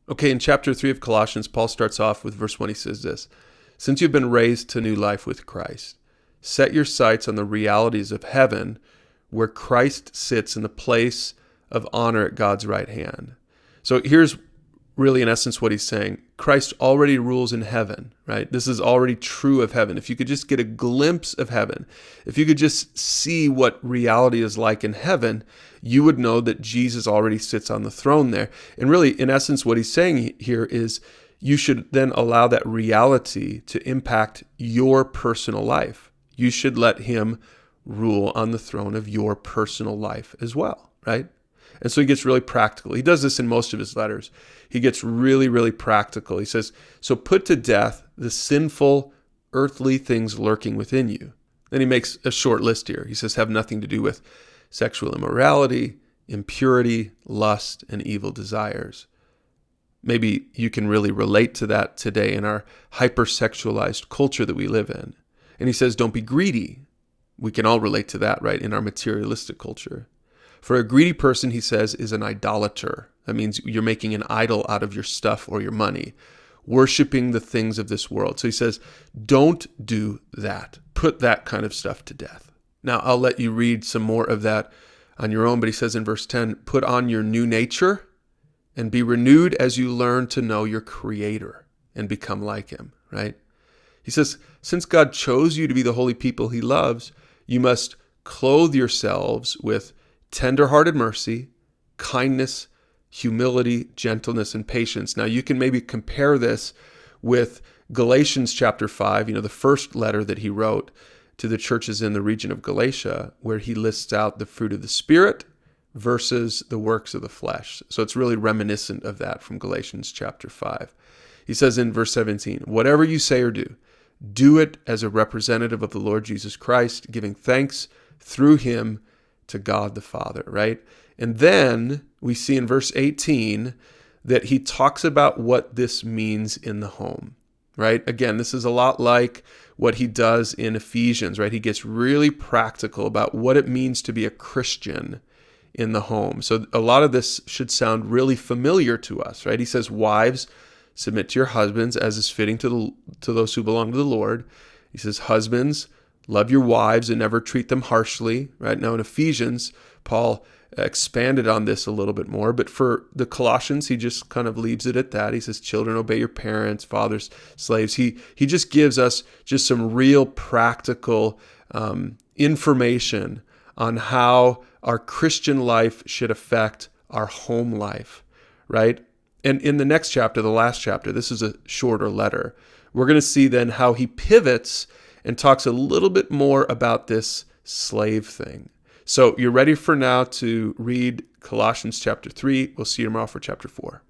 Okay, in chapter 3 of Colossians, Paul starts off with verse 1. He says this: "Since you've been raised to new life with Christ, set your sights on the realities of heaven, where Christ sits in the place of honor at God's right hand." So here's really, in essence, what he's saying. Christ already rules in heaven, right? This is already true of heaven. If you could just get a glimpse of heaven, if you could just see what reality is like in heaven, you would know that Jesus already sits on the throne there. And really, in essence, what he's saying here is you should then allow that reality to impact your personal life. You should let him rule on the throne of your personal life as well, right? And so he gets really practical. He does this in most of his letters. He gets really, really practical. He says, so put to death the sinful, earthly things lurking within you. Then he makes a short list here. He says, have nothing to do with sexual immorality, impurity, lust, and evil desires. Maybe you can really relate to that today in our hypersexualized culture that we live in. And he says, don't be greedy. We can all relate to that, right, in our materialistic culture. For a greedy person, he says, is an idolater. That means you're making an idol out of your stuff or your money, worshiping the things of this world. So he says, don't do that. Put that kind of stuff to death. Now, I'll let you read some more of that on your own, but he says in verse 10, put on your new nature and be renewed as you learn to know your Creator and become like him, right? He says, since God chose you to be the holy people he loves, you must clothe yourselves with tenderhearted mercy, kindness, humility, gentleness, and patience. Now, you can maybe compare this with Galatians chapter 5, the first letter that he wrote to the churches in the region of Galatia, where he lists out the fruit of the Spirit versus the works of the flesh. So it's really reminiscent of that from Galatians chapter 5. He says in verse 17, whatever you say or do, do it as a representative of the Lord Jesus Christ, giving thanks through him to God the Father, right? And then we see in verse 18 that he talks about what this means in the home, right? Again, this is a lot like what he does in Ephesians, right? He gets really practical about what it means to be a Christian in the home. So a lot of this should sound really familiar to us, right? He says, wives, submit to your husbands as is fitting to those who belong to the Lord. He says, husbands, love your wives and never treat them harshly, right? Now in Ephesians, Paul expanded on this a little bit more, but for the Colossians, he just kind of leaves it at that. He says, children, obey your parents, fathers, slaves. He just gives us just some real practical information on how our Christian life should affect our home life, right? And in the next chapter, the last chapter, this is a shorter letter, we're going to see then how he pivots and talks a little bit more about this slave thing. So you're ready for now to read Colossians chapter 3. We'll see you tomorrow for chapter 4.